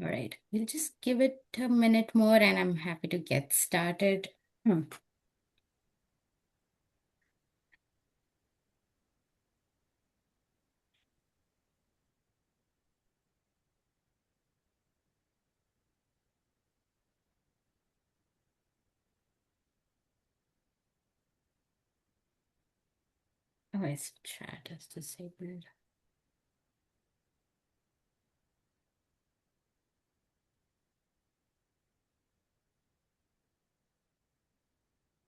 All right, we'll just give it a minute more and I'm happy to get started. Hmm. Oh, his chat is disabled.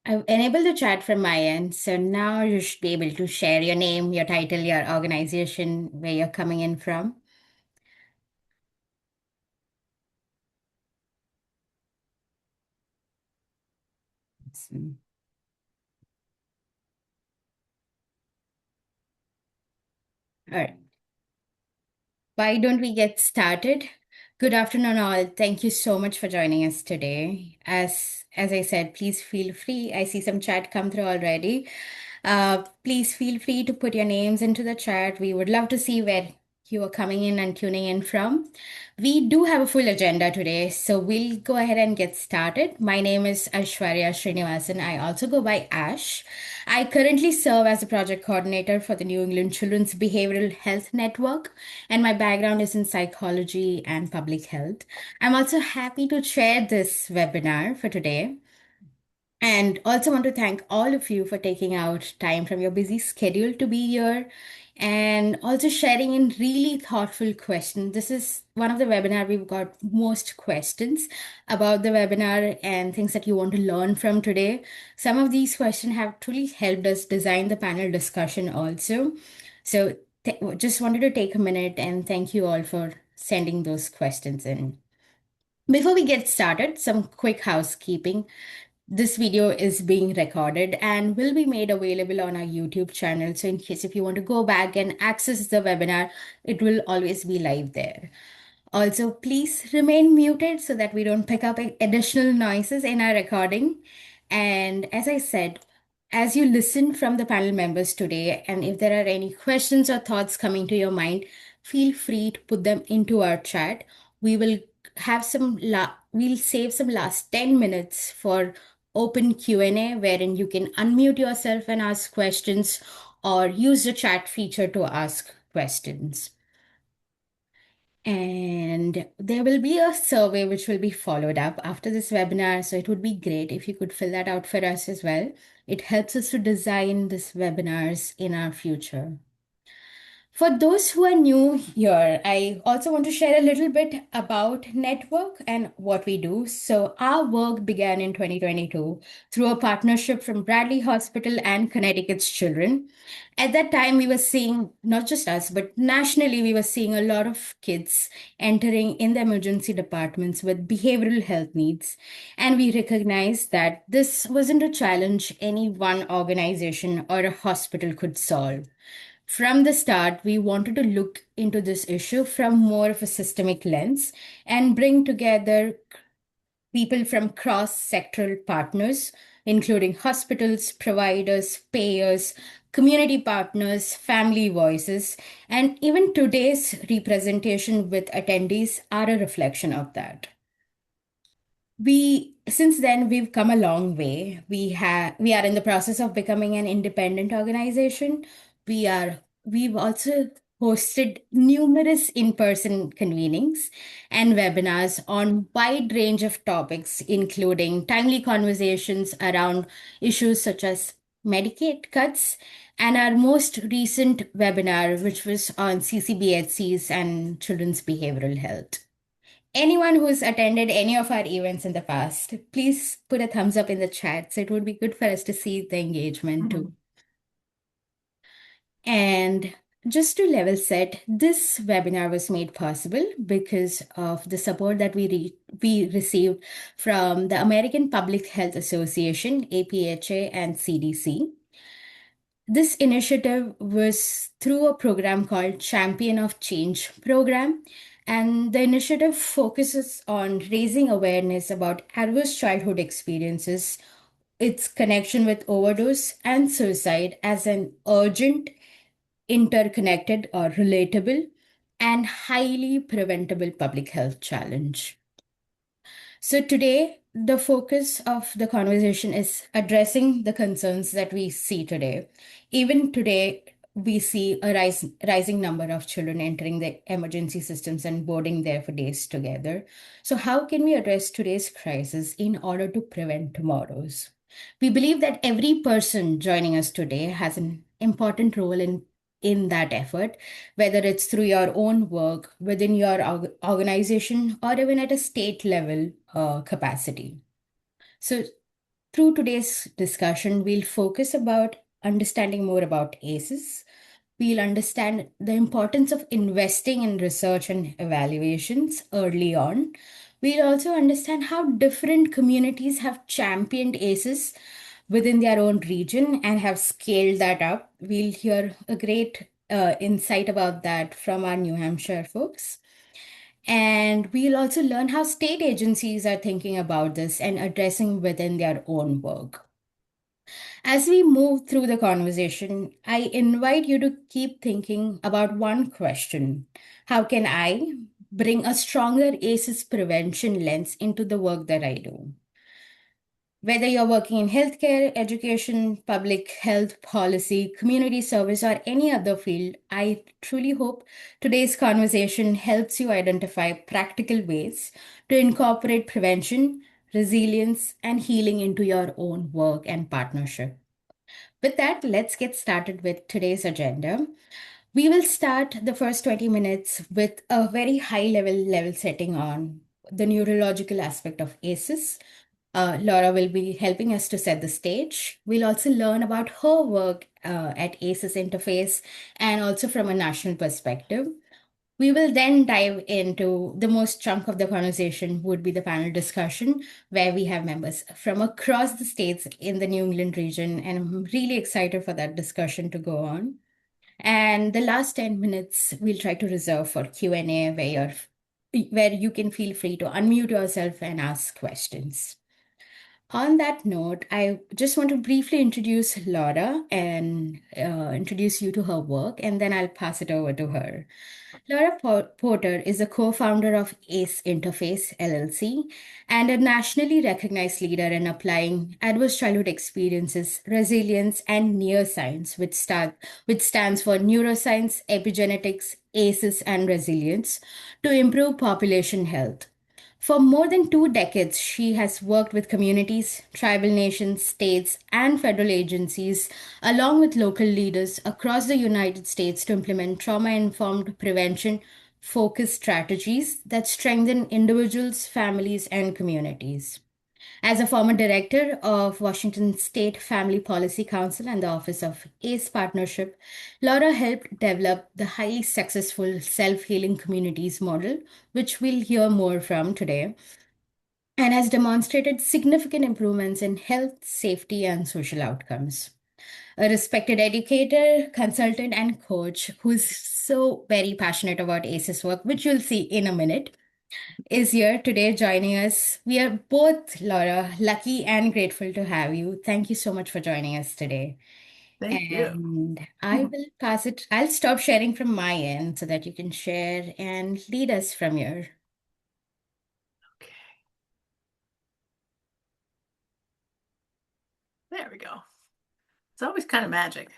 I've enabled the chat from my end, so now you should be able to share your name, your title, your organization, where you're coming in from. Awesome. All right. Why don't we get started? Good afternoon, all. Thank you so much for joining us today. As I said, please feel free. I see some chat come through already. Please feel free to put your names into the chat. We would love to see where you are coming in and tuning in from. We do have a full agenda today, so we'll go ahead and get started. My name is Aishwarya Srinivasan. I also go by Ash. I currently serve as a project coordinator for the New England Children's Behavioral Health Network, and my background is in psychology and public health. I'm also happy to chair this webinar for today. And also want to thank all of you for taking out time from your busy schedule to be here and also sharing in really thoughtful questions. This is one of the webinar we've got most questions about the webinar and things that you want to learn from today. Some of these questions have truly helped us design the panel discussion also. So just wanted to take a minute and thank you all for sending those questions in. Before we get started, some quick housekeeping. This video is being recorded and will be made available on our YouTube channel. So in case if you want to go back and access the webinar, it will always be live there. Also, please remain muted so that we don't pick up additional noises in our recording. And as I said, as you listen from the panel members today, and if there are any questions or thoughts coming to your mind, feel free to put them into our chat. We will have we'll save some last 10 minutes for open Q&A wherein you can unmute yourself and ask questions or use the chat feature to ask questions. And there will be a survey which will be followed up after this webinar. So it would be great if you could fill that out for us as well. It helps us to design these webinars in our future. For those who are new here, I also want to share a little bit about Network and what we do. So, our work began in 2022 through a partnership from Bradley Hospital and Connecticut's Children. At that time, we were seeing, not just us, but nationally, we were seeing a lot of kids entering in the emergency departments with behavioral health needs. And we recognized that this wasn't a challenge any one organization or a hospital could solve. From the start, we wanted to look into this issue from more of a systemic lens and bring together people from cross sectoral partners, including hospitals, providers, payers, community partners, family voices, and even today's representation with attendees are a reflection of that. Since then we've come a long way. We are in the process of becoming an independent organization. We've also hosted numerous in-person convenings and webinars on wide range of topics, including timely conversations around issues such as Medicaid cuts, and our most recent webinar, which was on CCBHCs and children's behavioral health. Anyone who's attended any of our events in the past, please put a thumbs up in the chat. So it would be good for us to see the engagement too. And just to level set, this webinar was made possible because of the support that we received from the American Public Health Association, APHA, and CDC. This initiative was through a program called Champion of Change program. And the initiative focuses on raising awareness about adverse childhood experiences its connection with overdose and suicide as an urgent, interconnected, or relatable, and highly preventable public health challenge. So, today, the focus of the conversation is addressing the concerns that we see today. Even today, we see a rising number of children entering the emergency systems and boarding there for days together. So, how can we address today's crisis in order to prevent tomorrow's? We believe that every person joining us today has an important role in that effort, whether it's through your own work, within your organization, or even at a state level capacity. So, through today's discussion, we'll focus about understanding more about ACEs. We'll understand the importance of investing in research and evaluations early on. We'll also understand how different communities have championed ACEs within their own region and have scaled that up. We'll hear a great insight about that from our New Hampshire folks. And we'll also learn how state agencies are thinking about this and addressing within their own work. As we move through the conversation, I invite you to keep thinking about one question. How can I bring a stronger ACEs prevention lens into the work that I do? Whether you're working in healthcare, education, public health policy, community service, or any other field, I truly hope today's conversation helps you identify practical ways to incorporate prevention, resilience, and healing into your own work and partnership. With that, let's get started with today's agenda. We will start the first 20 minutes with a very high level setting on the neurological aspect of ACEs. Laura will be helping us to set the stage. We'll also learn about her work at ACEs Interface and also from a national perspective. We will then dive into the most chunk of the conversation would be the panel discussion, where we have members from across the states in the New England region, and I'm really excited for that discussion to go on. And the last 10 minutes we'll try to reserve for Q&A where you can feel free to unmute yourself and ask questions. On that note, I just want to briefly introduce Laura and introduce you to her work, and then I'll pass it over to her. Laura Porter is a co-founder of ACE Interface LLC and a nationally recognized leader in applying adverse childhood experiences, resilience, and neuroscience, which stands for neuroscience, epigenetics, ACEs, and resilience, to improve population health. For more than 2 decades, she has worked with communities, tribal nations, states, and federal agencies, along with local leaders across the United States to implement trauma informed prevention focused strategies that strengthen individuals, families, and communities. As a former director of Washington State Family Policy Council and the Office of ACE Partnership, Laura helped develop the highly successful self healing communities model, which we'll hear more from today, and has demonstrated significant improvements in health, safety, and social outcomes. A respected educator, consultant, and coach who's so very passionate about ACEs work, which you'll see in a minute, is here today joining us. We are both, Laura, lucky and grateful to have you. Thank you so much for joining us today. Thank you. And I will pass it, I'll stop sharing from my end so that you can share and lead us from here. Okay. There we go. It's always kind of magic.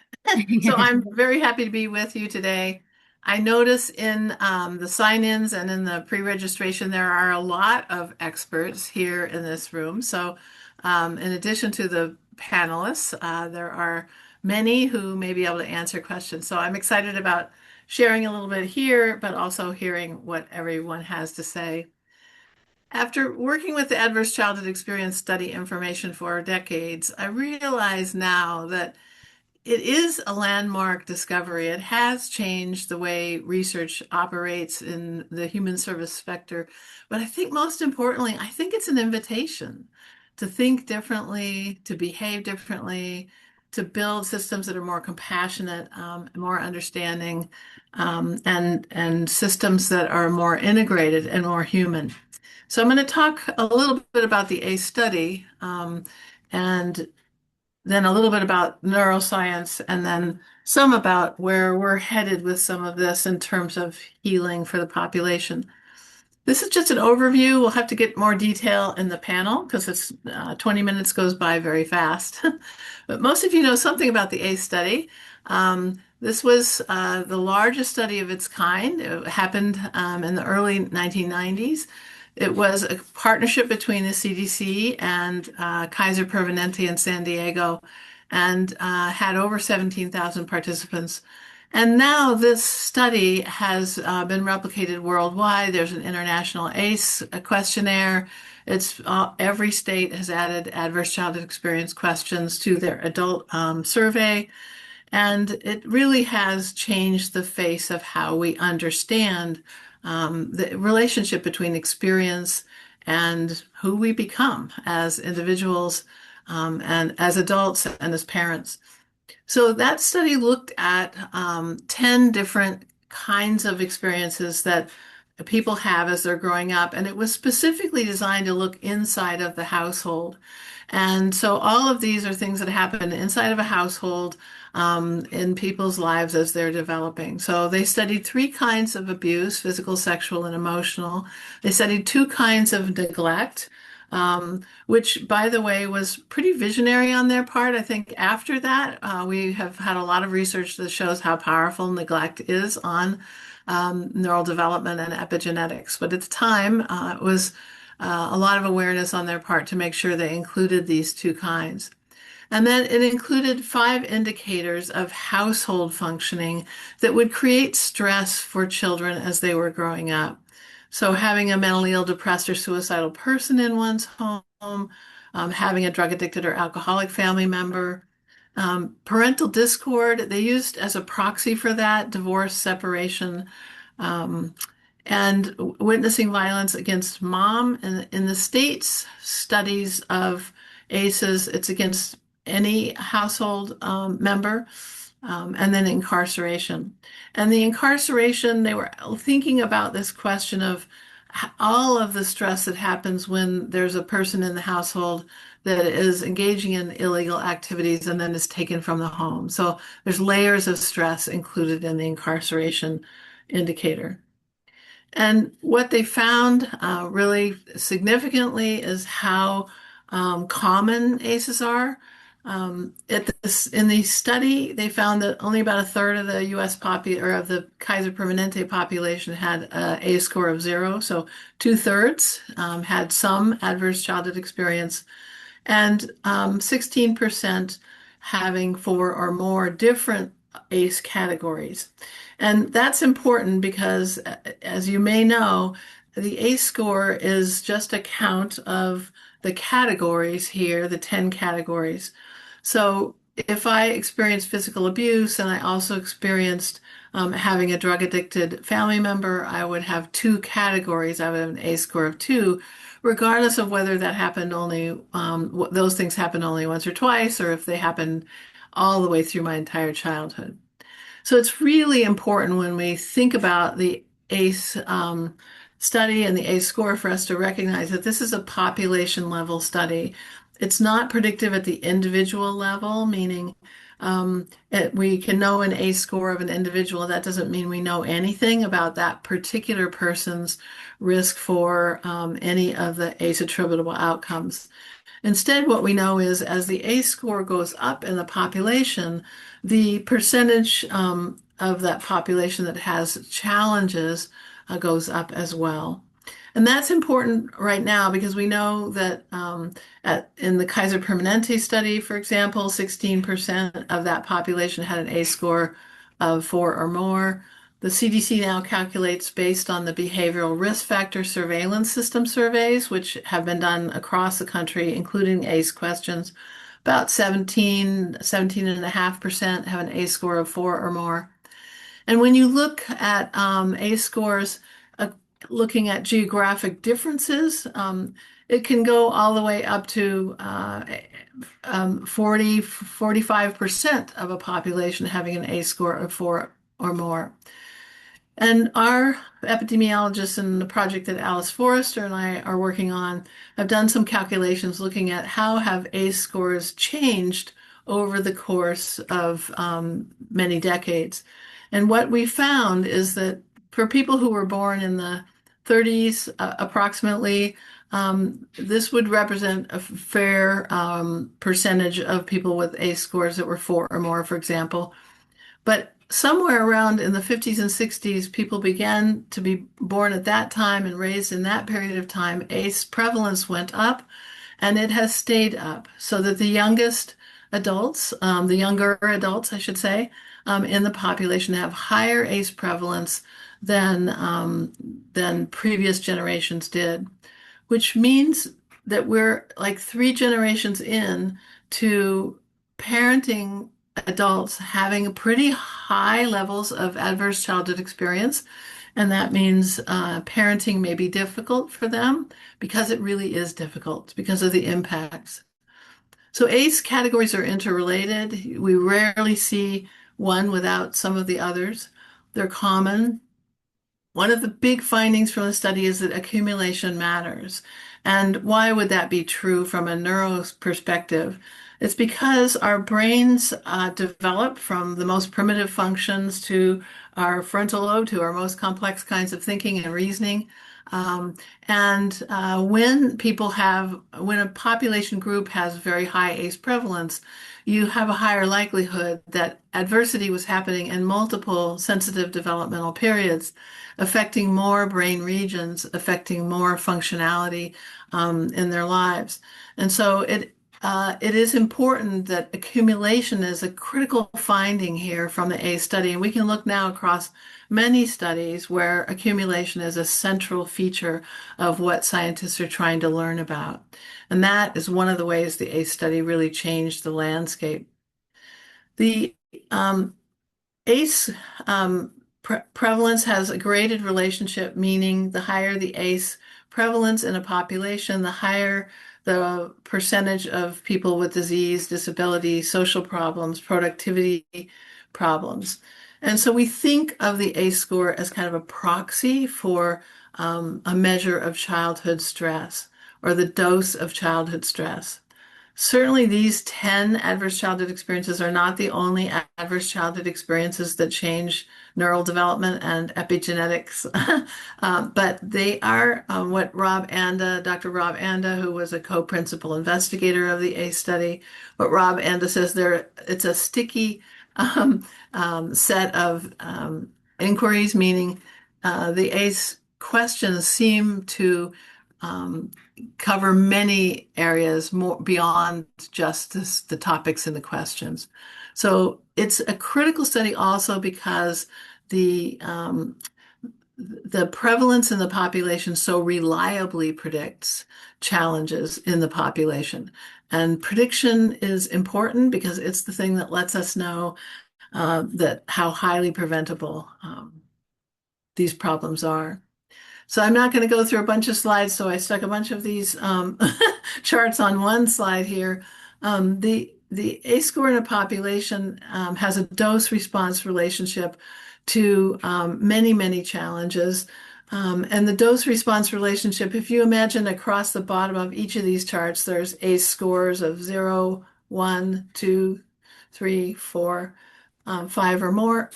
So I'm very happy to be with you today. I notice in the sign-ins and in the pre-registration, there are a lot of experts here in this room. So in addition to the panelists, there are many who may be able to answer questions. So I'm excited about sharing a little bit here, but also hearing what everyone has to say. After working with the Adverse Childhood Experience Study information for decades, I realize now that it is a landmark discovery. It has changed the way research operates in the human service sector. But I think most importantly, I think it's an invitation to think differently, to behave differently, to build systems that are more compassionate, more understanding, and systems that are more integrated and more human. So I'm going to talk a little bit about the ACE study, and then a little bit about neuroscience, and then some about where we're headed with some of this in terms of healing for the population. This is just an overview. We'll have to get more detail in the panel because it's 20 minutes goes by very fast. But most of you know something about the ACE study. This was the largest study of its kind. It happened in the early 1990s. It was a partnership between the CDC and Kaiser Permanente in San Diego and had over 17,000 participants. And now this study has been replicated worldwide. There's an international ACE questionnaire. It's every state has added adverse childhood experience questions to their adult survey, and it really has changed the face of how we understand the relationship between experience and who we become as individuals, and as adults and as parents. So that study looked at 10 different kinds of experiences that people have as they're growing up, and it was specifically designed to look inside of the household. And so all of these are things that happen inside of a household in people's lives as they're developing. So they studied three kinds of abuse: physical, sexual, and emotional. They studied two kinds of neglect. Which, by the way, was pretty visionary on their part. I think after that, we have had a lot of research that shows how powerful neglect is on neural development and epigenetics. But at the time, it was a lot of awareness on their part to make sure they included these two kinds. And then it included five indicators of household functioning that would create stress for children as they were growing up. So having a mentally ill, depressed, or suicidal person in one's home, having a drug addicted or alcoholic family member, parental discord, they used as a proxy for that, divorce, separation, um, and witnessing violence against mom. And in the states, studies of ACEs, it's against any household member, and then incarceration. And the incarceration, they were thinking about this question of all of the stress that happens when there's a person in the household that is engaging in illegal activities and then is taken from the home. So there's layers of stress included in the incarceration indicator. And what they found really significantly is how common ACEs are. In the study, they found that only about a third of the U.S. or of the Kaiser Permanente population had an ACE score of 0. So two-thirds had some adverse childhood experience, and 16% having four or more different ACE categories. And that's important because, as you may know, the ACE score is just a count of the categories here, the 10 categories. So if I experienced physical abuse and I also experienced having a drug addicted family member, I would have two categories. I would have an ACE score of 2, regardless of whether that happened only, those things happened only once or twice, or if they happened all the way through my entire childhood. So it's really important when we think about the ACE study and the ACE score for us to recognize that this is a population level study. It's not predictive at the individual level, meaning we can know an ACE score of an individual. That doesn't mean we know anything about that particular person's risk for any of the ACE attributable outcomes. Instead, what we know is as the ACE score goes up in the population, the percentage of that population that has challenges goes up as well. And that's important right now because we know that in the Kaiser Permanente study, for example, 16% of that population had an ACE score of 4 or more. The CDC now calculates based on the behavioral risk factor surveillance system surveys, which have been done across the country, including ACE questions. About 17.5% have an ACE score of 4 or more. And when you look at ACE scores, looking at geographic differences, it can go all the way up to 45% of a population having an ACE score of 4 or more. And our epidemiologists in the project that Alice Forrester and I are working on have done some calculations looking at how have ACE scores changed over the course of many decades. And what we found is that for people who were born in the 30s, approximately, this would represent a fair percentage of people with ACE scores that were 4 or more, for example. But somewhere around in the 50s and 60s, people began to be born at that time and raised in that period of time. ACE prevalence went up and it has stayed up so that the youngest adults, the younger adults, I should say, in the population have higher ACE prevalence than previous generations did, which means that we're like 3 generations in to parenting adults having pretty high levels of adverse childhood experience. And that means parenting may be difficult for them because it really is difficult because of the impacts. So ACE categories are interrelated. We rarely see one without some of the others. They're common. One of the big findings from the study is that accumulation matters. And why would that be true from a neuro perspective? It's because our brains develop from the most primitive functions to our frontal lobe to our most complex kinds of thinking and reasoning. And when a population group has very high ACE prevalence, you have a higher likelihood that adversity was happening in multiple sensitive developmental periods, affecting more brain regions, affecting more functionality in their lives. And so it is important that accumulation is a critical finding here from the ACE study. And we can look now across many studies where accumulation is a central feature of what scientists are trying to learn about. And that is one of the ways the ACE study really changed the landscape. The ACE prevalence has a graded relationship, meaning the higher the ACE prevalence in a population, the higher the percentage of people with disease, disability, social problems, productivity problems. And so we think of the ACE score as kind of a proxy for a measure of childhood stress or the dose of childhood stress. Certainly, these 10 adverse childhood experiences are not the only adverse childhood experiences that change neural development and epigenetics, but they are what Dr. Rob Anda, who was a co-principal investigator of the ACE study, what Rob Anda says there, it's a sticky set of inquiries, meaning the ACE questions seem to um, cover many areas more beyond just the topics in the questions. So it's a critical study also because the um, the prevalence in the population so reliably predicts challenges in the population. And prediction is important because it's the thing that lets us know that how highly preventable these problems are. So I'm not going to go through a bunch of slides, so I stuck a bunch of these charts on one slide here. The ACE score in a population has a dose-response relationship to many challenges. And the dose-response relationship, if you imagine across the bottom of each of these charts, there's ACE scores of 0, 1, 2, 3, 4, 5 or more.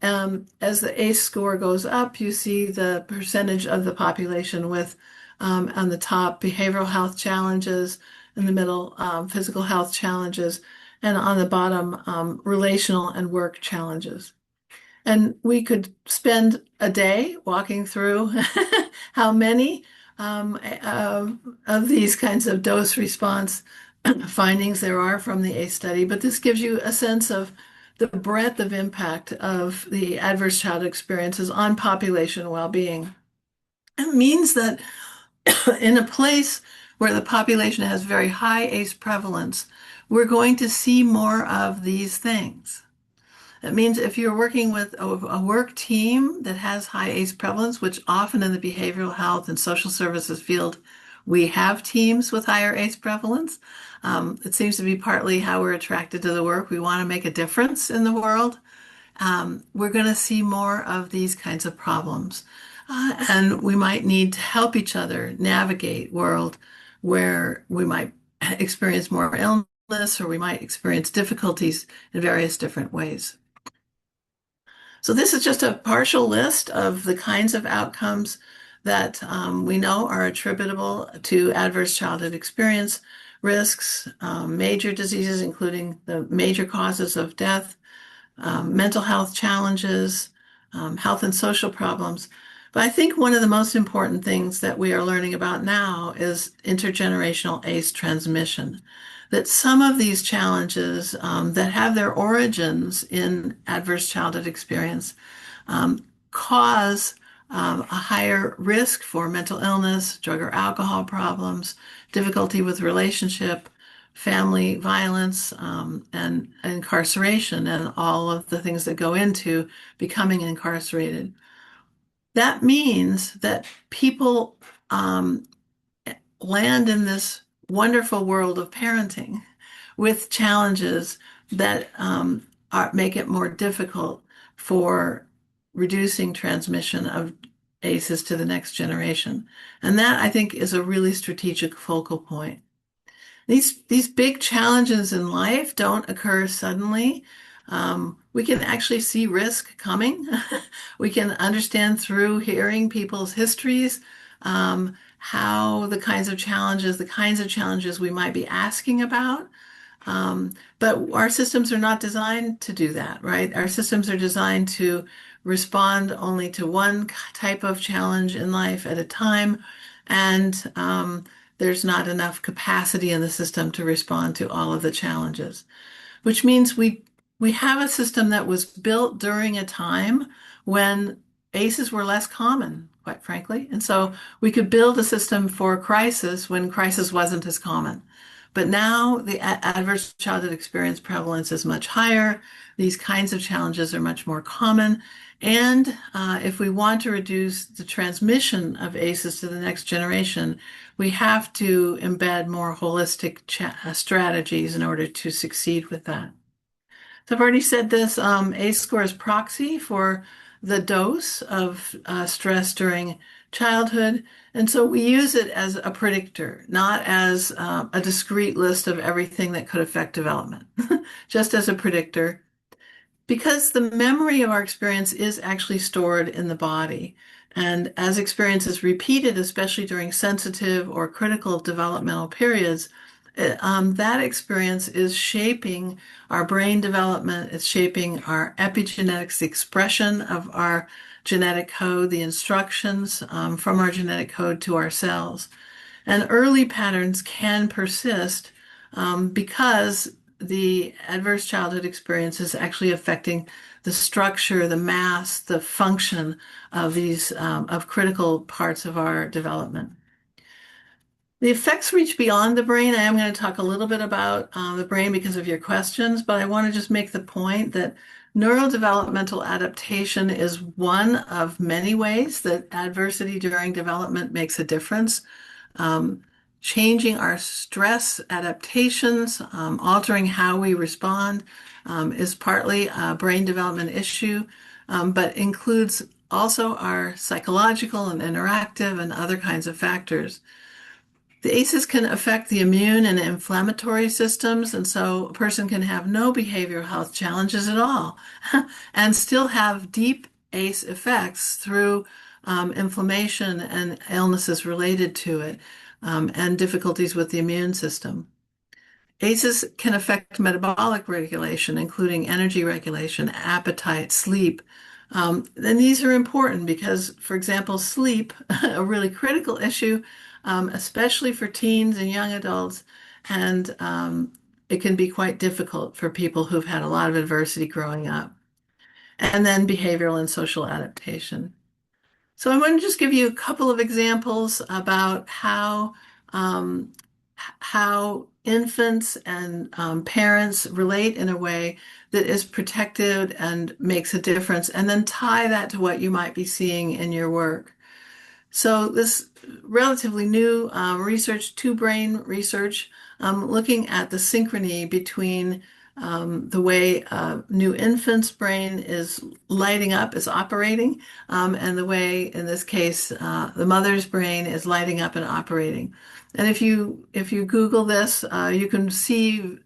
As the ACE score goes up, you see the percentage of the population with, on the top, behavioral health challenges, in the middle, physical health challenges, and on the bottom, relational and work challenges. And we could spend a day walking through how many of these kinds of dose response findings there are from the ACE study, but this gives you a sense of the breadth of impact of the adverse childhood experiences on population well-being. It means that in a place where the population has very high ACE prevalence, we're going to see more of these things. That means if you're working with a work team that has high ACE prevalence, which often in the behavioral health and social services field, we have teams with higher ACE prevalence. It seems to be partly how we're attracted to the work. We want to make a difference in the world. we're going to see more of these kinds of problems. And we might need to help each other navigate world where we might experience more illness or we might experience difficulties in various different ways. So this is just a partial list of the kinds of outcomes that we know are attributable to adverse childhood experience risks, major diseases, including the major causes of death, mental health challenges, health and social problems. But I think one of the most important things that we are learning about now is intergenerational ACE transmission. That some of these challenges that have their origins in adverse childhood experience cause a higher risk for mental illness, drug or alcohol problems, difficulty with relationship, family violence, and incarceration, and all of the things that go into becoming incarcerated. That means that people land in this wonderful world of parenting with challenges that make it more difficult for reducing transmission of ACEs to the next generation. And that, I think, is a really strategic focal point. These big challenges in life don't occur suddenly. We can actually see risk coming. We can understand through hearing people's histories how the kinds of challenges we might be asking about. But our systems are not designed to do that, right? Our systems are designed to respond only to one type of challenge in life at a time. And there's not enough capacity in the system to respond to all of the challenges, which means we have a system that was built during a time when ACEs were less common, quite frankly. And so we could build a system for crisis when crisis wasn't as common. But now the adverse childhood experience prevalence is much higher. These kinds of challenges are much more common. And if we want to reduce the transmission of ACEs to the next generation, we have to embed more holistic strategies in order to succeed with that. So I've already said this, ACE score is proxy for the dose of stress during childhood. And so we use it as a predictor, not as a discrete list of everything that could affect development, just as a predictor. Because the memory of our experience is actually stored in the body. And as experience is repeated, especially during sensitive or critical developmental periods, that experience is shaping our brain development. It's shaping our epigenetics, the expression of our genetic code, the instructions from our genetic code to our cells. And early patterns can persist because the adverse childhood experience is actually affecting the structure, the mass, the function of these of critical parts of our development. The effects reach beyond the brain. I am going to talk a little bit about the brain because of your questions, but I want to just make the point that neurodevelopmental adaptation is one of many ways that adversity during development makes a difference. Changing our stress adaptations, altering how we respond, is partly a brain development issue, but includes also our psychological and interactive and other kinds of factors. The ACEs can affect the immune and inflammatory systems, and so a person can have no behavioral health challenges at all and still have deep ACE effects through inflammation and illnesses related to it, and difficulties with the immune system. ACEs can affect metabolic regulation, including energy regulation, appetite, sleep. And these are important because, for example, sleep, a really critical issue, especially for teens and young adults, and it can be quite difficult for people who've had a lot of adversity growing up. And then behavioral and social adaptation. So I want to just give you a couple of examples about um, how infants and parents relate in a way that is protected and makes a difference, and then tie that to what you might be seeing in your work. So this relatively new research, two-brain research, looking at the synchrony between the way a new infant's brain is lighting up, is operating, and the way, in this case, the mother's brain is lighting up and operating. And if you Google this, you can see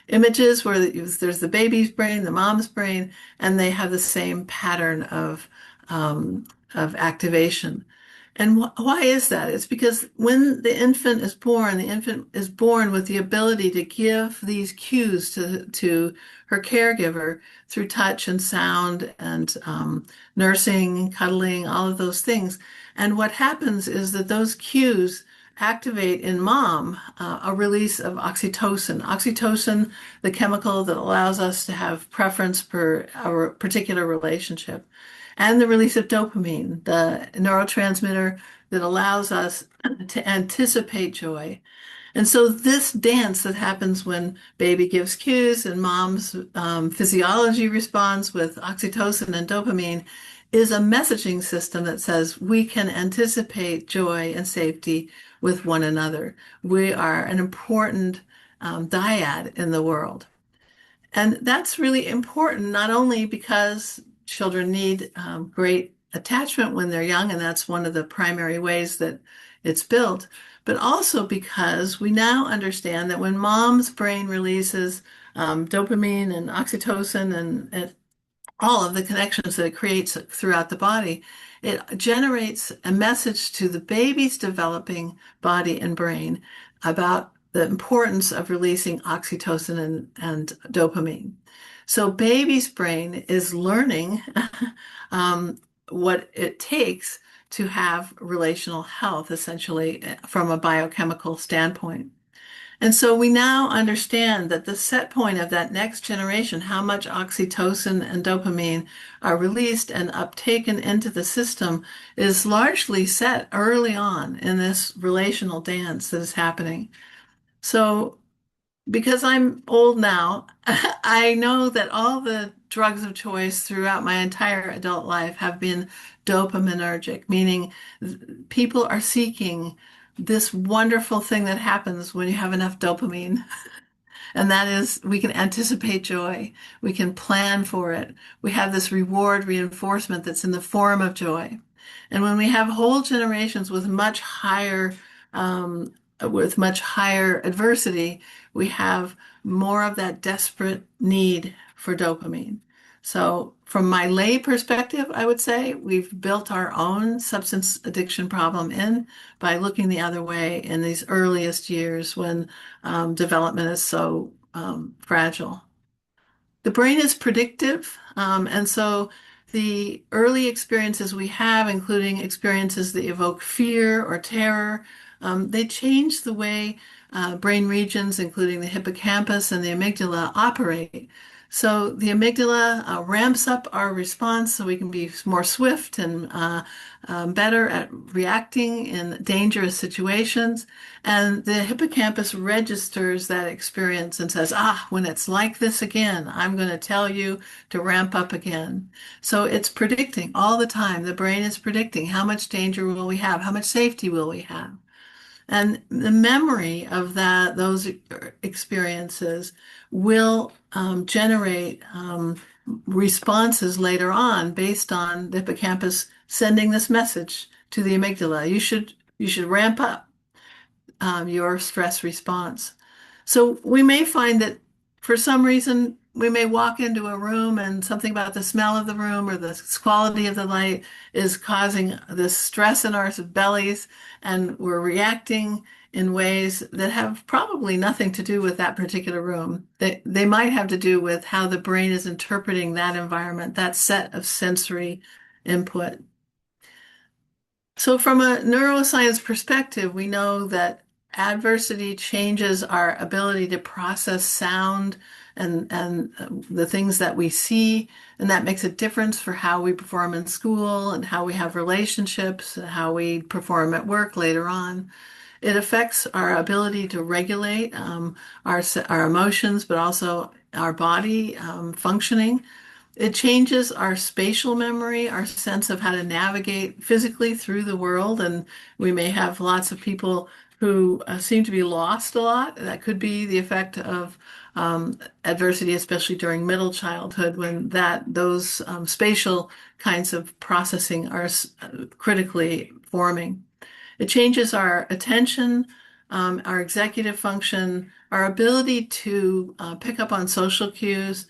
images where there's the baby's brain, the mom's brain, and they have the same pattern of activation. And why is that? It's because when the infant is born with the ability to give these cues to her caregiver through touch and sound and nursing, cuddling, all of those things. And what happens is that those cues activate in mom a release of oxytocin. Oxytocin, the chemical that allows us to have preference for our particular relationship, and the release of dopamine, the neurotransmitter that allows us to anticipate joy. And so this dance that happens when baby gives cues and mom's physiology responds with oxytocin and dopamine is a messaging system that says we can anticipate joy and safety with one another. We are an important dyad in the world. And that's really important, not only because children need great attachment when they're young, and that's one of the primary ways that it's built, but also because we now understand that when mom's brain releases dopamine and oxytocin and all of the connections that it creates throughout the body, it generates a message to the baby's developing body and brain about the importance of releasing oxytocin and dopamine. So baby's brain is learning what it takes to have relational health, essentially, from a biochemical standpoint. And so we now understand that the set point of that next generation, how much oxytocin and dopamine are released and uptaken into the system, is largely set early on in this relational dance that is happening. So, because I'm old now, I know that all the drugs of choice throughout my entire adult life have been dopaminergic, meaning people are seeking this wonderful thing that happens when you have enough dopamine. And that is, we can anticipate joy. We can plan for it. We have this reward reinforcement that's in the form of joy. And when we have whole generations with much higher adversity, we have more of that desperate need for dopamine. So, from my lay perspective, I would say we've built our own substance addiction problem in by looking the other way in these earliest years when development is so fragile. The brain is predictive, and so the early experiences we have, including experiences that evoke fear or terror, they change the way brain regions, including the hippocampus and the amygdala, operate. So the amygdala ramps up our response so we can be more swift and better at reacting in dangerous situations. And the hippocampus registers that experience and says, when it's like this again, I'm going to tell you to ramp up again. So it's predicting all the time. The brain is predicting how much danger will we have? How much safety will we have? And the memory of those experiences will generate responses later on based on the hippocampus sending this message to the amygdala. You should ramp up your stress response. So we may find that for some reason we may walk into a room and something about the smell of the room or the quality of the light is causing this stress in our bellies, and we're reacting in ways that have probably nothing to do with that particular room. They might have to do with how the brain is interpreting that environment, that set of sensory input. So, from a neuroscience perspective, we know that adversity changes our ability to process sound and the things that we see, and that makes a difference for how we perform in school and how we have relationships and how we perform at work later on. It affects our ability to regulate our emotions, but also our body functioning. It changes our spatial memory, our sense of how to navigate physically through the world. And we may have lots of people who seem to be lost a lot. That could be the effect of adversity, especially during middle childhood, when those spatial kinds of processing are critically forming. It changes our attention, our executive function, our ability to pick up on social cues,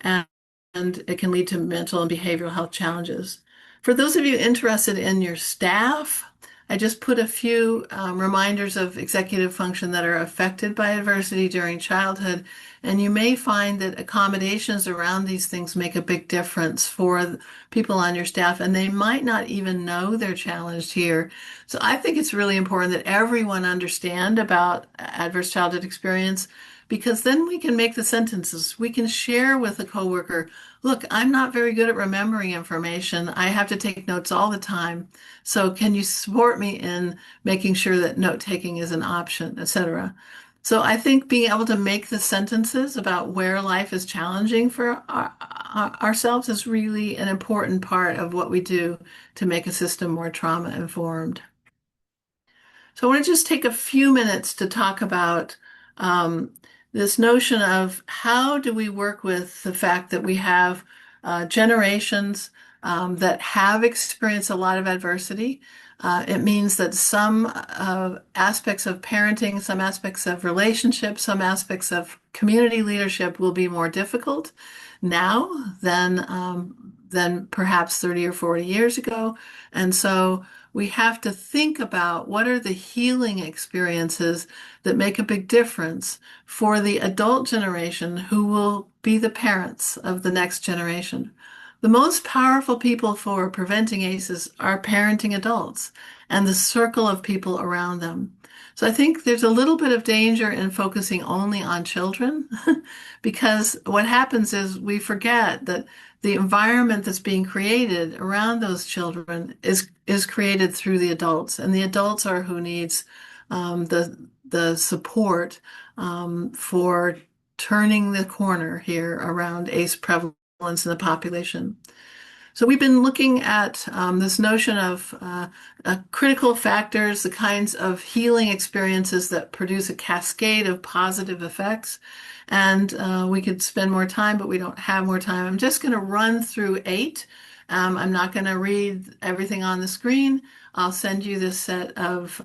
and, and it can lead to mental and behavioral health challenges. For those of you interested in your staff, I just put a few reminders of executive function that are affected by adversity during childhood, and you may find that accommodations around these things make a big difference for people on your staff, and they might not even know they're challenged here. So I think it's really important that everyone understand about adverse childhood experience because then we can make the sentences. We can share with a coworker, look, I'm not very good at remembering information. I have to take notes all the time. So can you support me in making sure that note taking is an option, etc. So I think being able to make the sentences about where life is challenging for ourselves is really an important part of what we do to make a system more trauma informed. So I want to just take a few minutes to talk about um, this notion of how do we work with the fact that we have generations that have experienced a lot of adversity. It means that some aspects of parenting, some aspects of relationships, some aspects of community leadership will be more difficult now than perhaps 30 or 40 years ago. And so we have to think about what are the healing experiences that make a big difference for the adult generation who will be the parents of the next generation. The most powerful people for preventing ACEs are parenting adults and the circle of people around them. So I think there's a little bit of danger in focusing only on children because what happens is we forget that the environment that's being created around those children is created through the adults, and the adults are who needs the support for turning the corner here around ACE prevalence in the population. So we've been looking at this notion of critical factors, the kinds of healing experiences that produce a cascade of positive effects. And we could spend more time, but we don't have more time. I'm just going to run through 8. I'm not going to read everything on the screen. I'll send you this set of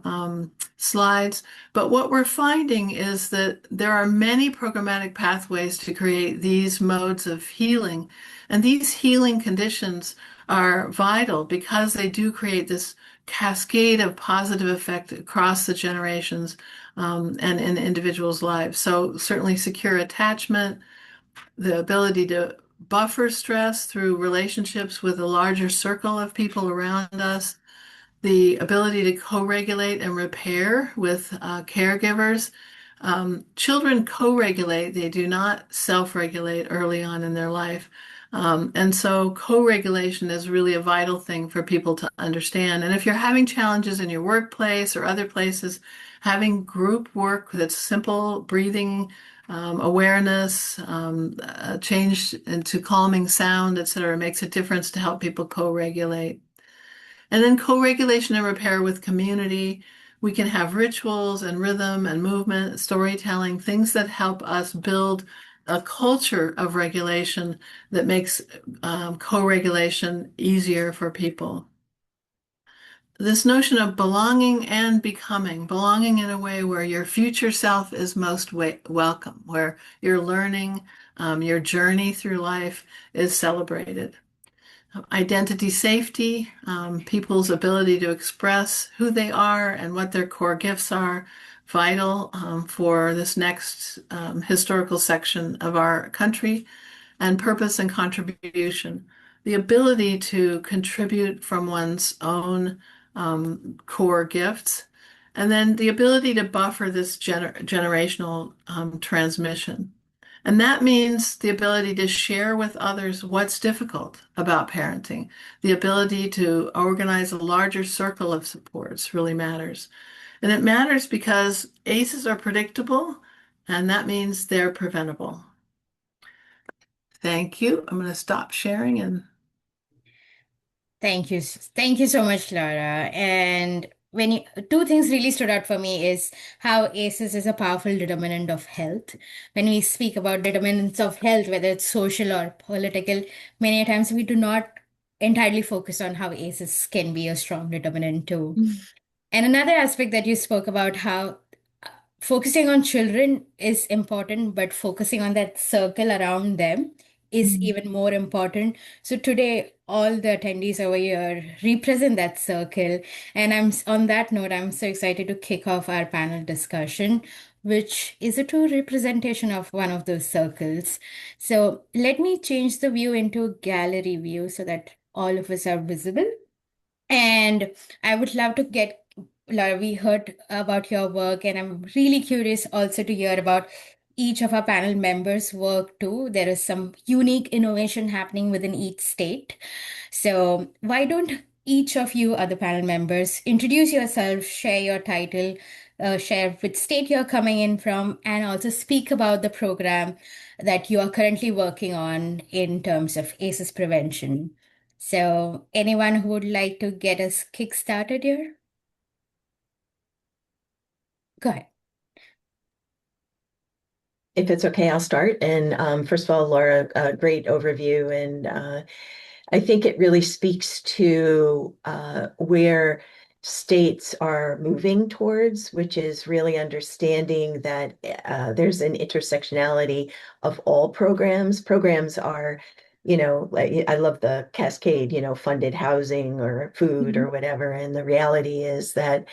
slides. But what we're finding is that there are many programmatic pathways to create these modes of healing. And these healing conditions are vital because they do create this cascade of positive effect across the generations and in individuals' lives. So certainly secure attachment, the ability to buffer stress through relationships with a larger circle of people around us, the ability to co-regulate and repair with caregivers. Children co-regulate, they do not self-regulate early on in their life. And so co-regulation is really a vital thing for people to understand. And if you're having challenges in your workplace or other places, having group work that's simple breathing, awareness, change into calming sound, etc., makes a difference to help people co-regulate. And then co-regulation and repair with community. We can have rituals and rhythm and movement, storytelling, things that help us build a culture of regulation that makes co-regulation easier for people. This notion of belonging and becoming, belonging in a way where your future self is most welcome, where your learning, your journey through life is celebrated. Identity safety, people's ability to express who they are and what their core gifts are, vital for this next historical section of our country, and purpose and contribution. The ability to contribute from one's own core gifts, and then the ability to buffer this generational transmission. And that means the ability to share with others what's difficult about parenting. The ability to organize a larger circle of supports really matters. And it matters because ACEs are predictable, and that means they're preventable. Thank you. I'm going to stop sharing and Thank you. Thank you so much, Laura. And when you, two things really stood out for me is how ACEs is a powerful determinant of health. When we speak about determinants of health, whether it's social or political, many times we do not entirely focus on how ACEs can be a strong determinant too. And another aspect that you spoke about how focusing on children is important, but focusing on that circle around them is Mhm. even more important. So today, all the attendees over here represent that circle. And on that note, I'm so excited to kick off our panel discussion, which is a true representation of one of those circles. So let me change the view into gallery view so that all of us are visible. And I would love to get, Laura, we heard about your work, and I'm really curious also to hear about each of our panel members' work too. There is some unique innovation happening within each state. So, why don't each of you other panel members introduce yourself, share your title, share which state you're coming in from, and also speak about the program that you are currently working on in terms of ACEs prevention. So, anyone who would like to get us kick-started here? Go ahead. If it's okay, I'll start. And first of all, Laura, great overview. And I think it really speaks to where states are moving towards, which is really understanding that there's an intersectionality of all programs. Programs are, like I love the cascade, funded housing or food or Mhm. whatever. And the reality is that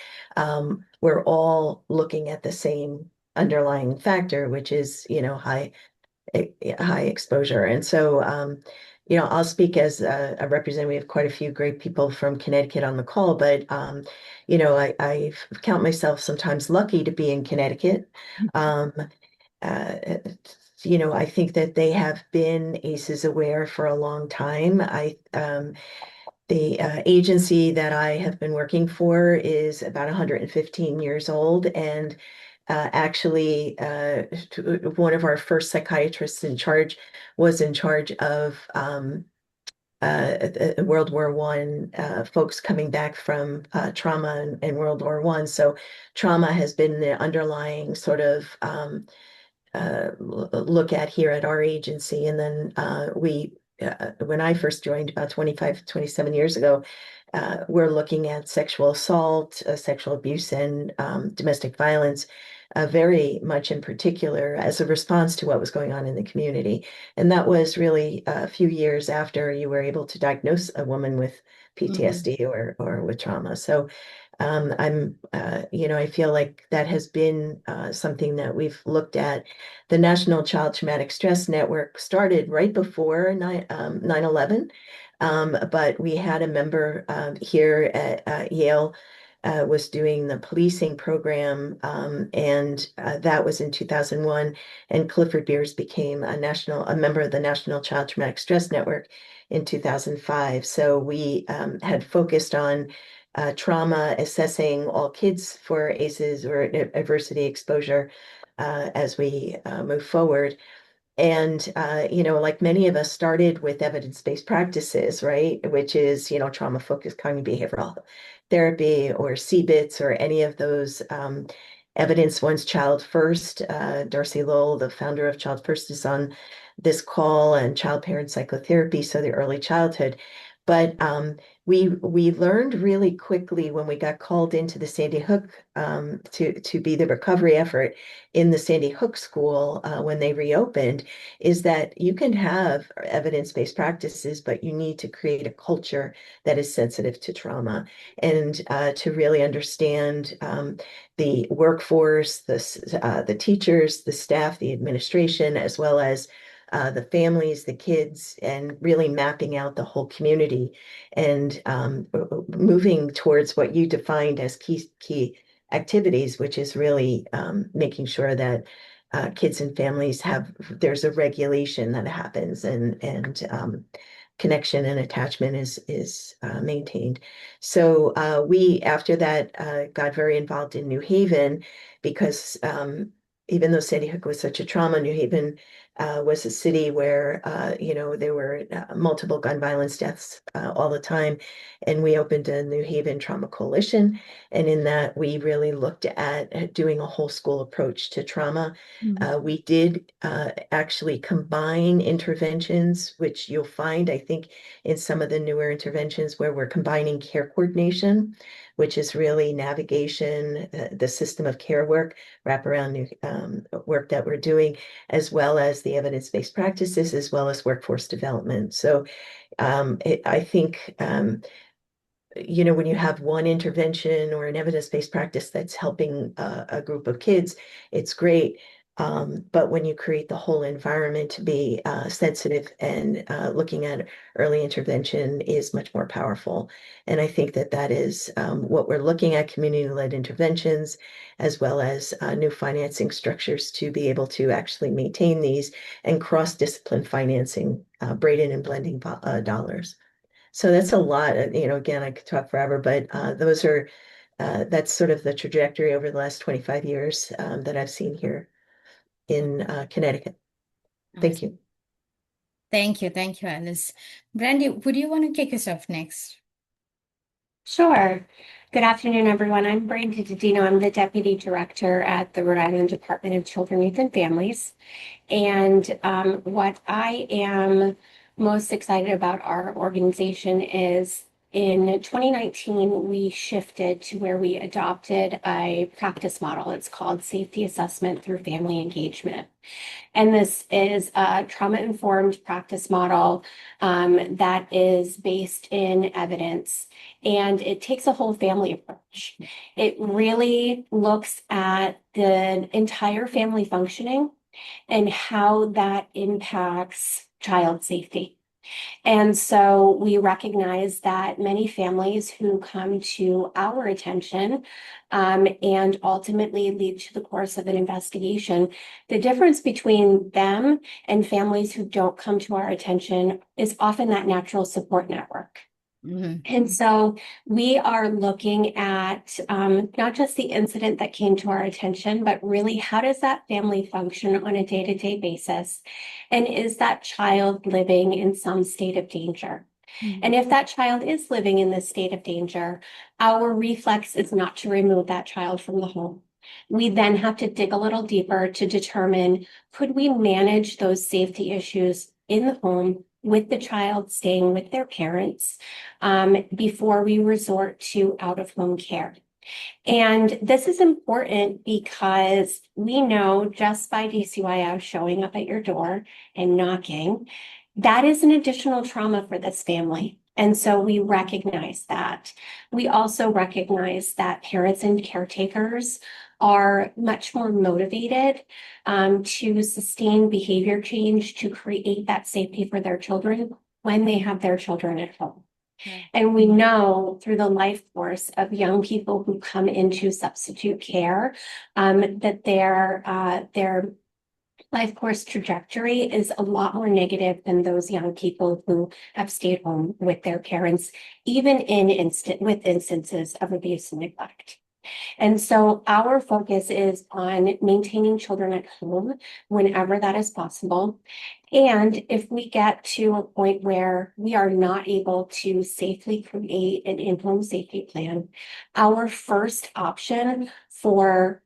we're all looking at the same underlying factor, which is, high exposure. And so, I'll speak as a representative. We have quite a few great people from Connecticut on the call, but, I count myself sometimes lucky to be in Connecticut. Um, uh, I think that they have been ACEs aware for a long time. The agency that I have been working for is about 115 years old, and actually, one of our first psychiatrists in charge was in charge of World War One, folks coming back from trauma in World War One. So trauma has been the underlying sort of look at here at our agency. And then when I first joined about 25, 27 years ago, we're looking at sexual assault, sexual abuse, and domestic violence, very much in particular as a response to what was going on in the community. And that was really a few years after you were able to diagnose a woman with Mhm. PTSD or with trauma. So I feel like that has been something that we've looked at. The National Child Traumatic Stress Network started right before 9/11, but we had a member here at Yale was doing the policing program, and that was in 2001. And Clifford Beers became a member of the National Child Traumatic Stress Network in 2005. So we had focused on trauma, assessing all kids for ACEs or adversity exposure as we move forward. And, like many of us started with evidence-based practices, right? Which is, trauma-focused cognitive behavioral therapy or CBITS or any of those evidence once child first. Darcy Lowell, the founder of Child First, is on this call, and child parent psychotherapy, so the early childhood. But we learned really quickly when we got called into the Sandy Hook to be the recovery effort in the Sandy Hook School when they reopened, is that you can have evidence-based practices, but you need to create a culture that is sensitive to trauma and to really understand the workforce, the teachers, the staff, the administration, as well as the families, the kids, and really mapping out the whole community and moving towards what you defined as key activities, which is really making sure that kids and families there's a regulation that happens and connection and attachment is maintained. So we, after that, got very involved in New Haven because even though Sandy Hook was such a trauma, New Haven was a city where, there were multiple gun violence deaths all the time. And we opened a New Haven Trauma Coalition. And in that, we really looked at doing a whole school approach to trauma. We did actually combine interventions, which you'll find, I think, in some of the newer interventions where we're combining care coordination, which is really navigation, the system of care work, wraparound work that we're doing, as well as the evidence-based practices, as well as workforce development. So I think when you have one intervention or an evidence-based practice that's helping a group of kids, it's great. But when you create the whole environment to be sensitive and looking at early intervention is much more powerful. And I think that is what we're looking at, community-led interventions, as well as new financing structures to be able to actually maintain these and cross-discipline financing, braiding and blending dollars. So that's a lot. Again, I could talk forever, but that's sort of the trajectory over the last 25 years that I've seen here in Connecticut. Thank you. Thank you. Thank you, Alice. Brandy, would you want to kick us off next? Sure. Good afternoon, everyone. I'm Brandy Didino. I'm the Deputy Director at the Rhode Island Department of Children, Youth, and Families. And what I am most excited about our organization is in 2019, we shifted to where we adopted a practice model. It's called Safety Assessment Through Family Engagement. And this is a trauma-informed practice model that is based in evidence, and it takes a whole family approach. It really looks at the entire family functioning and how that impacts child safety. And so we recognize that many families who come to our attention and ultimately lead to the course of an investigation, the difference between them and families who don't come to our attention is often that natural support network. And so we are looking at not just the incident that came to our attention, but really how does that family function on a day-to-day basis? And is that child living in some state of danger? And if that child is living in this state of danger, our reflex is not to remove that child from the home. We then have to dig a little deeper to determine, could we manage those safety issues in the home with the child staying with their parents before we resort to out-of-home care. And this is important because we know just by DCYF showing up at your door and knocking, that is an additional trauma for this family. And so we recognize that. We also recognize that parents and caretakers are much more motivated to sustain behavior change to create that safety for their children when they have their children at home. And we know through the life course of young people who come into substitute care that their life course trajectory is a lot more negative than those young people who have stayed home with their parents, even with instances of abuse and neglect. And so our focus is on maintaining children at home whenever that is possible. And if we get to a point where we are not able to safely create an in-home safety plan, our first option for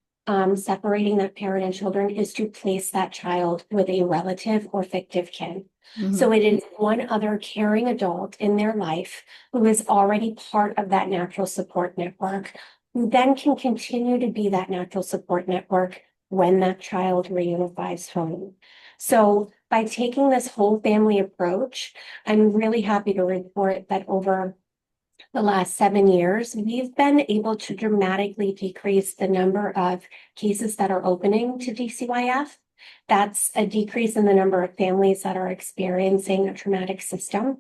separating that parent and children is to place that child with a relative or fictive kin. So it is one other caring adult in their life who is already part of that natural support network, who then can continue to be that natural support network when that child reunifies home. So by taking this whole family approach, I'm really happy to report that over the last 7 years, we've been able to dramatically decrease the number of cases that are opening to DCYF. That's a decrease in the number of families that are experiencing a traumatic system.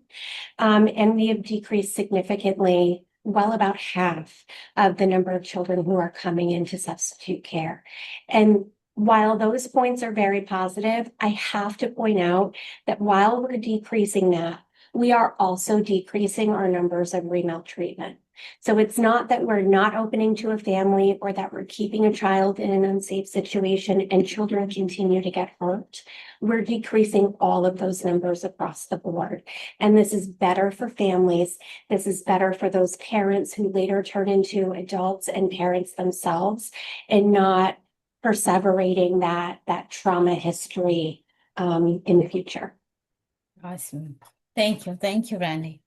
And we have decreased significantly, well about half of the number of children who are coming into substitute care. And while those points are very positive, I have to point out that while we're decreasing that, we are also decreasing our numbers of remaltreatment. So it's not that we're not opening to a family or that we're keeping a child in an unsafe situation and children continue to get hurt. We're decreasing all of those numbers across the board. And this is better for families. This is better for those parents who later turn into adults and parents themselves, and not perseverating that trauma history in the future. Awesome. Thank you. Thank you, Randy.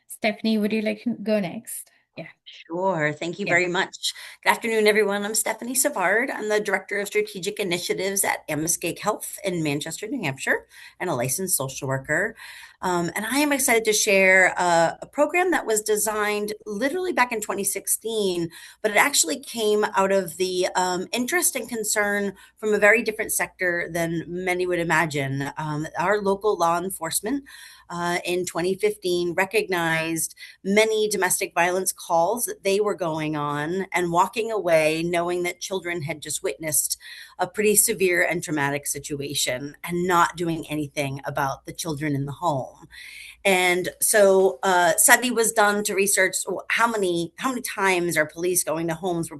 Stephanie, would you like to go next? Yeah. Sure. Thank you Yeah. very much. Good afternoon, everyone. I'm Stephanie Savard. I'm the Director of Strategic Initiatives at Neurological Health in Manchester, New Hampshire, and a licensed social worker. And I am excited to share a program that was designed literally back in 2016, but it actually came out of the interest and concern from a very different sector than many would imagine. Our local law enforcement in 2015 recognized many domestic violence calls that they were going on and walking away knowing that children had just witnessed a pretty severe and traumatic situation and not doing anything about the children in the home. And so study was done to research how many times are police going to homes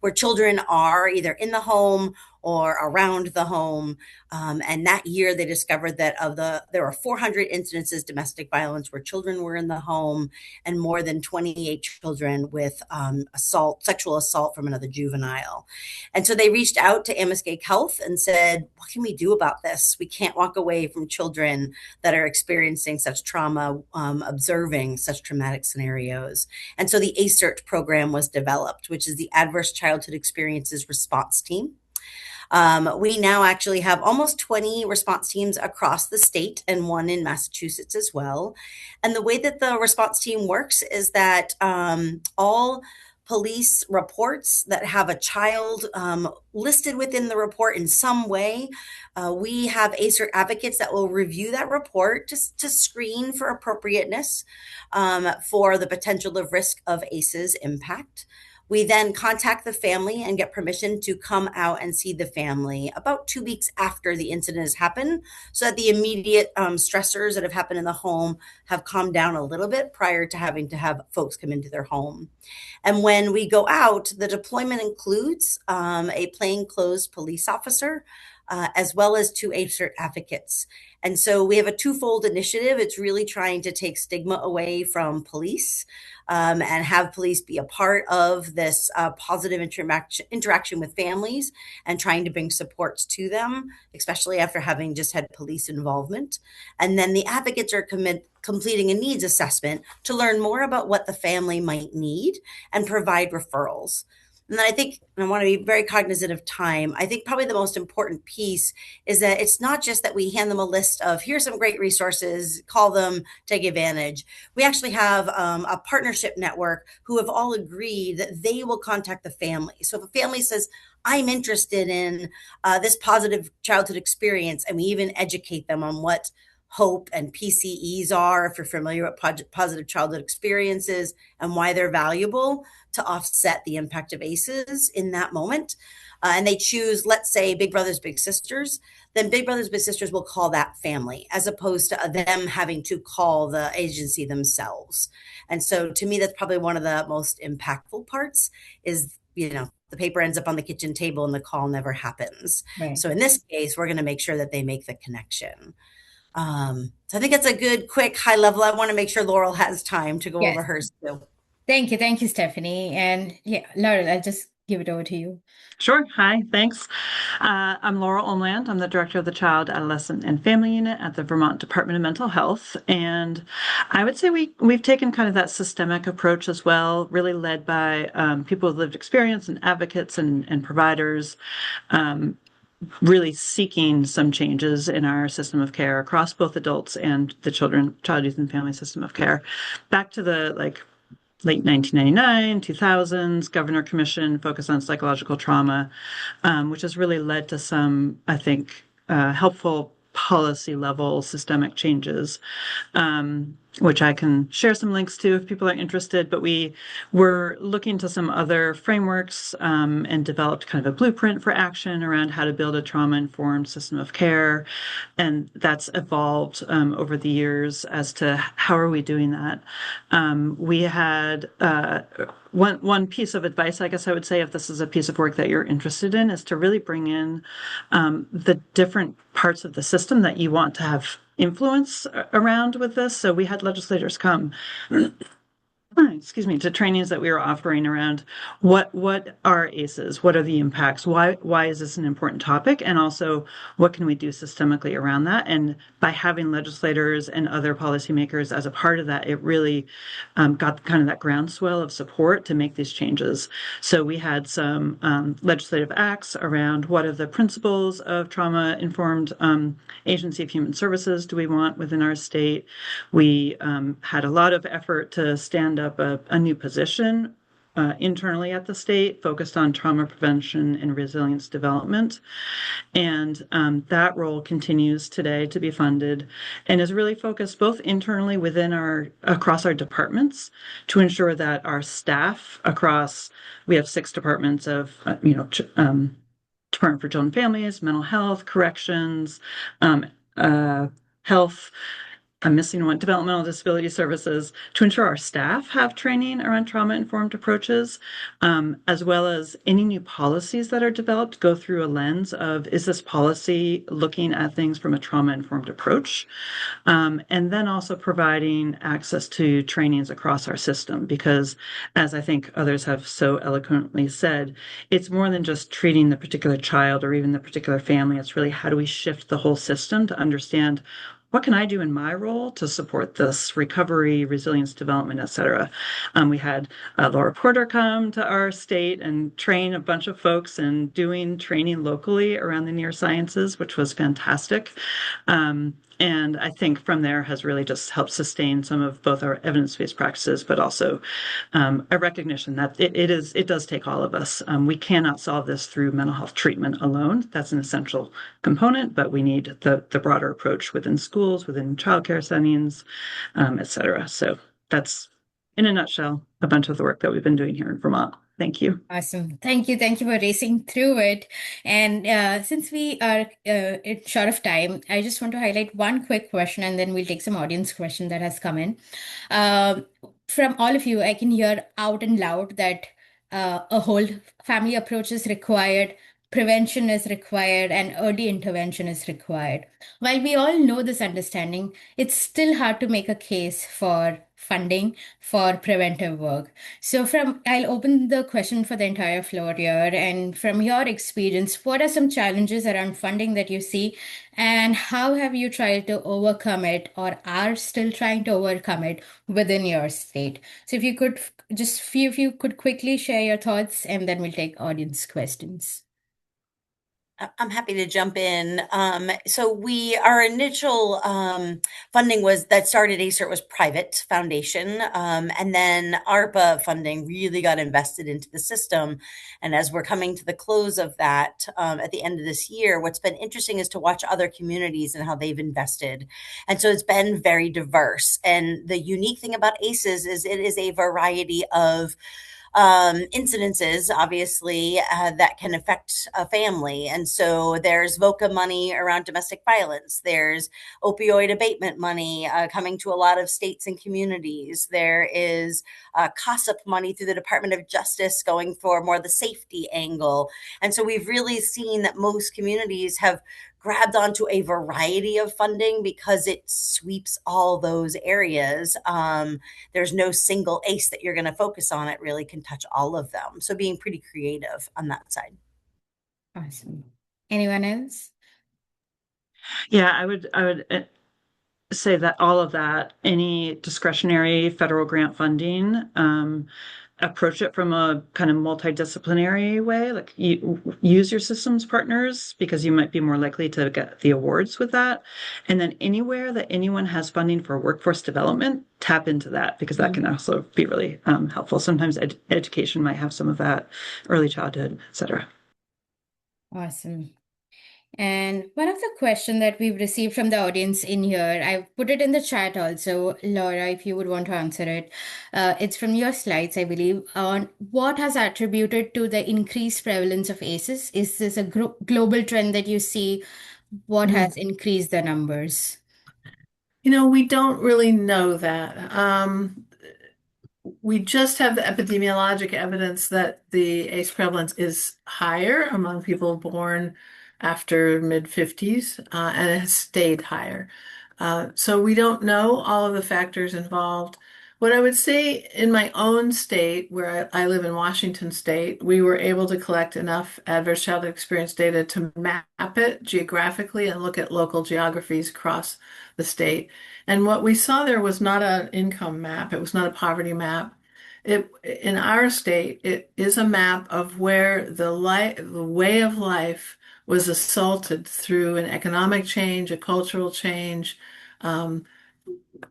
where children are either in the home or around the home. And that year they discovered that there were 400 incidences domestic violence where children were in the home, and more than 28 children with sexual assault from another juvenile. And so they reached out to Amoskeag Health and said, what can we do about this? We can't walk away from children that are experiencing such trauma, observing such traumatic scenarios. And so the ACERT program was developed, which is the Adverse Childhood Experiences Response Team. We now actually have almost 20 response teams across the state and one in Massachusetts as well. And the way that the response team works is that all police reports that have a child listed within the report in some way, we have ACERT advocates that will review that report just to screen for appropriateness for the potential of risk of ACE's impact. We then contact the family and get permission to come out and see the family about 2 weeks after the incident has happened, so that the immediate stressors that have happened in the home have calmed down a little bit prior to having to have folks come into their home. And when we go out, the deployment includes a plainclothes police officer, as well as 2 ACERT advocates. And so we have a twofold initiative. It's really trying to take stigma away from police and have police be a part of this positive interaction with families and trying to bring supports to them, especially after having just had police involvement. And then the advocates are completing a needs assessment to learn more about what the family might need and provide referrals. And then I think, and I want to be very cognizant of time, I think probably the most important piece is that it's not just that we hand them a list of, here's some great resources, call them, take advantage. We actually have a partnership network who have all agreed that they will contact the family. So if a family says, I'm interested in this positive childhood experience, and we even educate them on what HOPE and PCEs are, if you're familiar with positive childhood experiences and why they're valuable to offset the impact of ACEs in that moment. And they choose, let's say, Big Brothers Big Sisters, then Big Brothers Big Sisters will call that family as opposed to them having to call the agency themselves. And so to me, that's probably one of the most impactful parts is, the paper ends up on the kitchen table and the call never happens. Right. So in this case, we're going to make sure that they make the connection. So I think it's a good, quick, high level. I want to make sure Laurel has time to go Yes. over hers too. Thank you, Stephanie. And yeah, Laurel, I'll just give it over to you. Sure. Hi, thanks. I'm Laurel Omland. I'm the Director of the Child, Adolescent, and Family Unit at the Vermont Department of Mental Health. And I would say we've taken kind of that systemic approach as well, really led by people with lived experience and advocates and providers, really seeking some changes in our system of care across both adults and the child, youth, and family system of care. Back to the late 1999, 2000s, Governor Commission focused on psychological trauma, which has really led to some, I think, helpful policy level systemic changes. which I can share some links to if people are interested. But we were looking to some other frameworks and developed kind of a blueprint for action around how to build a trauma-informed system of care. And that's evolved over the years as to how are we doing that. We had one piece of advice, I guess I would say, if this is a piece of work that you're interested in, is to really bring in the different parts of the system that you want to have influence around with this. So we had legislators come excuse me, to trainings that we were offering around what are ACEs, what are the impacts, why is this an important topic, and also what can we do systemically around that. And by having legislators and other policymakers as a part of that, it really got kind of that groundswell of support to make these changes. So we had some legislative acts around what are the principles of trauma-informed agency of human services do we want within our state. We had a lot of effort to stand up a new position internally at the state focused on trauma prevention and resilience development. And that role continues today to be funded and is really focused both internally across our departments to ensure that our staff we have 6 departments of, Department for Children and Families, mental health, corrections, health, I'm missing one, developmental disability services, to ensure our staff have training around trauma-informed approaches, as well as any new policies that are developed go through a lens of, is this policy looking at things from a trauma-informed approach? And then also providing access to trainings across our system, because as I think others have so eloquently said, it's more than just treating the particular child or even the particular family. It's really how do we shift the whole system to understand what can I do in my role to support this recovery, resilience development, et cetera. We had Laura Porter come to our state and train a bunch of folks in doing training locally around the neurosciences, which was fantastic. And I think from there has really just helped sustain some of both our evidence-based practices, but also a recognition that it does take all of us. We cannot solve this through mental health treatment alone. That's an essential component, but we need the broader approach within schools, within childcare settings, et cetera. So that's, in a nutshell, a bunch of the work that we've been doing here in Vermont. Thank you. Awesome. Thank you. Thank you for racing through it. And since we are short of time, I just want to highlight one quick question and then we'll take some audience question that has come in. From all of you, I can hear out and loud that a whole family approach is required, prevention is required, and early intervention is required. While we all know this understanding, it's still hard to make a case for funding for preventive work. So I'll open the question for the entire floor here. And from your experience, what are some challenges around funding that you see? And how have you tried to overcome it or are still trying to overcome it within your state? So if you could if you could quickly share your thoughts and then we'll take audience questions. I'm happy to jump in. So our initial funding that started ACER was private foundation. And then ARPA funding really got invested into the system. And as we're coming to the close of that at the end of this year, what's been interesting is to watch other communities and how they've invested. And so it's been very diverse. And the unique thing about ACEs is it is a variety of incidences, obviously, that can affect a family. And so there's VOCA money around domestic violence. There's opioid abatement money coming to a lot of states and communities. There is COSSUP money through the Department of Justice going for more the safety angle. And so we've really seen that most communities have grabbed onto a variety of funding because it sweeps all those areas. There's no single ACE that you're going to focus on. It really can touch all of them. So being pretty creative on that side. Awesome. Anyone else? Yeah, I would say that all of that, any discretionary federal grant funding, approach it from a kind of multidisciplinary way, like you use your systems partners because you might be more likely to get the awards with that. And then anywhere that anyone has funding for workforce development, tap into that because that can also be really helpful. Sometimes education might have some of that, early childhood, et cetera. Awesome. And one of the questions that we've received from the audience in here, I've put it in the chat also, Laura, if you would want to answer it. It's from your slides, I believe, on what has attributed to the increased prevalence of ACEs. Is this a global trend that you see? What has increased the numbers? We don't really know that. We just have the epidemiologic evidence that the ACE prevalence is higher among people born after mid-50s, and it has stayed higher. So we don't know all of the factors involved. What I would say in my own state, where I live in Washington State, we were able to collect enough adverse childhood experience data to map it geographically and look at local geographies across the state. And what we saw there was not an income map. It was not a poverty map. In our state, it is a map of where the way of life was assaulted through an economic change, a cultural change. Um,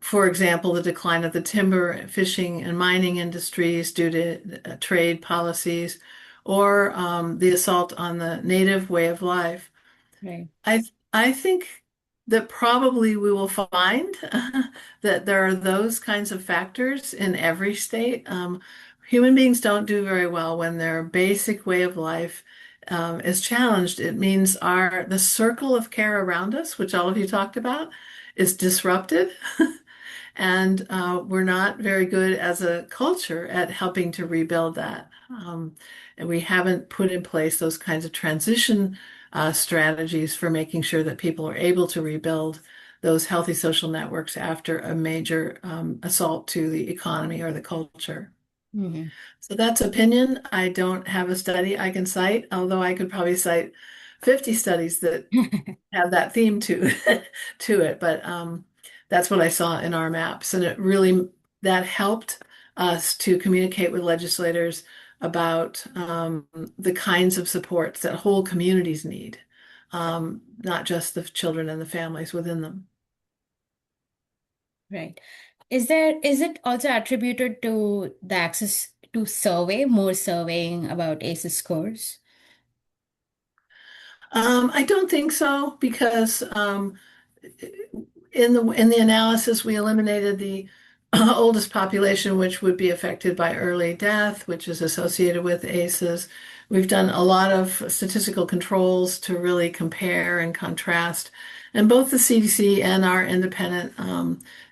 for example, the decline of the timber, fishing, and mining industries due to trade policies, or the assault on the native way of life. Right. I think that probably we will find that there are those kinds of factors in every state. Human beings don't do very well when their basic way of life is challenged. It means the circle of care around us, which all of you talked about, is disrupted. And we're not very good as a culture at helping to rebuild that. And we haven't put in place those kinds of transition strategies for making sure that people are able to rebuild those healthy social networks after a major assault to the economy or the culture. Mm-hmm. So that's opinion. I don't have a study I can cite, although I could probably cite 50 studies that have that theme to to it. But that's what I saw in our maps, and that helped us to communicate with legislators about the kinds of supports that whole communities need, not just the children and the families within them. Right. Is it also attributed to the access to more surveying about ACEs scores? I don't think so because in the analysis we eliminated the oldest population, which would be affected by early death, which is associated with ACEs. We've done a lot of statistical controls to really compare and contrast, and both the CDC and our independent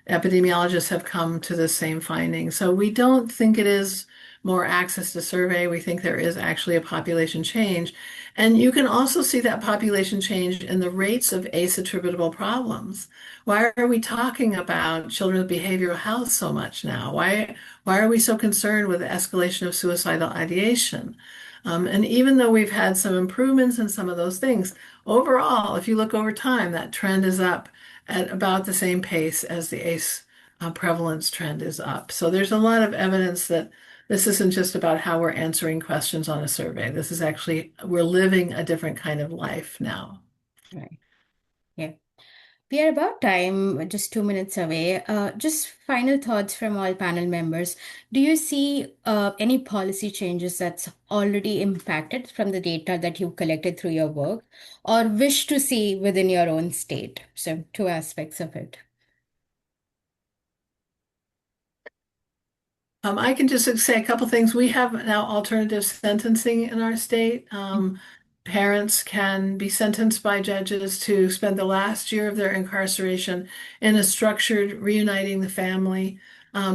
epidemiologists have come to the same finding. So we don't think it is more access to survey. We think there is actually a population change. And you can also see that population change in the rates of ACE attributable problems. Why are we talking about children with behavioral health so much now? Why are we so concerned with the escalation of suicidal ideation? And even though we've had some improvements in some of those things, overall, if you look over time, that trend is up at about the same pace as the ACE prevalence trend is up. So there's a lot of evidence that this isn't just about how we're answering questions on a survey. This is actually, we're living a different kind of life now. Right. Yeah. We are about time, just 2 minutes away. Just final thoughts from all panel members. Do you see any policy changes that's already impacted from the data that you collected through your work or wish to see within your own state? So, two aspects of it. I can just say a couple things. We have now alternative sentencing in our state. Parents can be sentenced by judges to spend the last year of their incarceration in a structured reuniting the family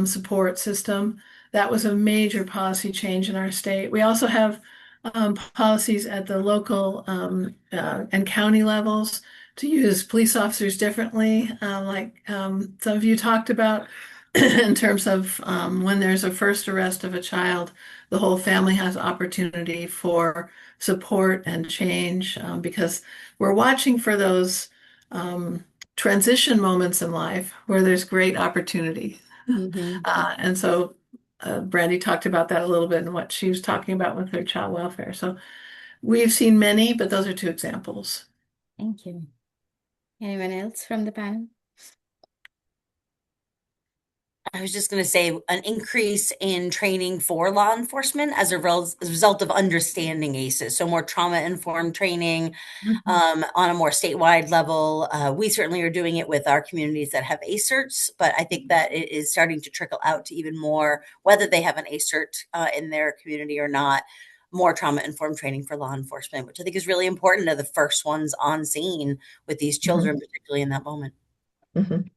support system. That was a major policy change in our state. We also have policies at the local and county levels to use police officers differently, like some of you talked about. In terms of when there's a first arrest of a child, the whole family has opportunity for support and change because we're watching for those transition moments in life where there's great opportunity. Mm-hmm. And so Brandy talked about that a little bit and what she was talking about with her child welfare. So we've seen many, but those are two examples. Thank you. Anyone else from the panel? I was just going to say an increase in training for law enforcement as a result of understanding ACEs. So more trauma-informed training on a more statewide level. We certainly are doing it with our communities that have ACE certs, but I think that it is starting to trickle out to even more, whether they have an ACE cert in their community or not, more trauma-informed training for law enforcement, which I think is really important. They're the first ones on scene with these children, particularly in that moment. Mhm.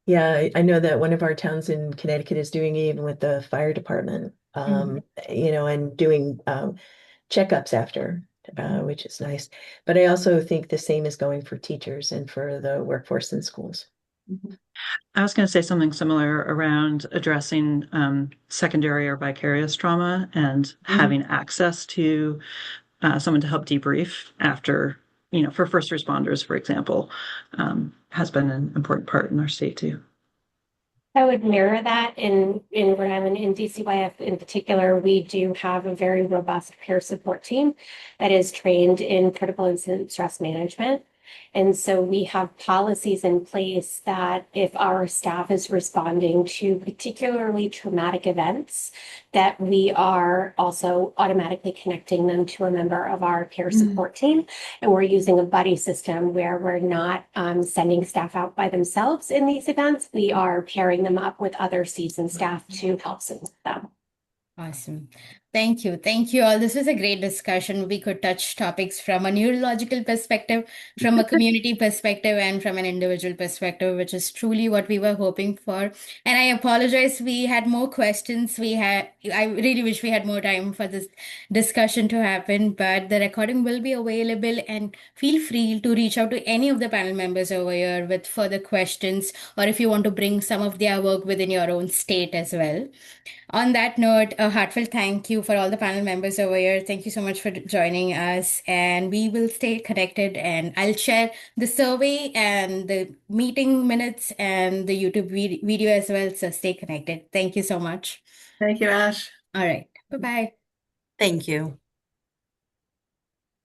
Yeah, I know that one of our towns in Connecticut is doing it even with the fire department, and doing checkups after, which is nice. But I also think the same is going for teachers and for the workforce in schools. I was going to say something similar around addressing secondary or vicarious trauma and having access to someone to help debrief after, for first responders, for example, has been an important part in our state too. I would mirror that in Rhode Island, in DCYF in particular. We do have a very robust peer support team that is trained in critical incident stress management. And so we have policies in place that if our staff is responding to particularly traumatic events, that we are also automatically connecting them to a member of our peer support team. And we're using a buddy system where we're not sending staff out by themselves in these events. We are pairing them up with other seasoned staff to help support them. Awesome. Thank you. Thank you all. This was a great discussion. We could touch topics from a neurological perspective, from a community perspective, and from an individual perspective, which is truly what we were hoping for. And I apologize, we had more questions. I really wish we had more time for this discussion to happen, but the recording will be available, and feel free to reach out to any of the panel members over here with further questions, or if you want to bring some of their work within your own state as well. On that note, a heartfelt thank you for all the panel members over here. Thank you so much for joining us, and we will stay connected. And I'll share the survey and the meeting minutes and the YouTube video as well. So stay connected. Thank you so much. Thank you, Ash. All right. Bye bye. Thank you.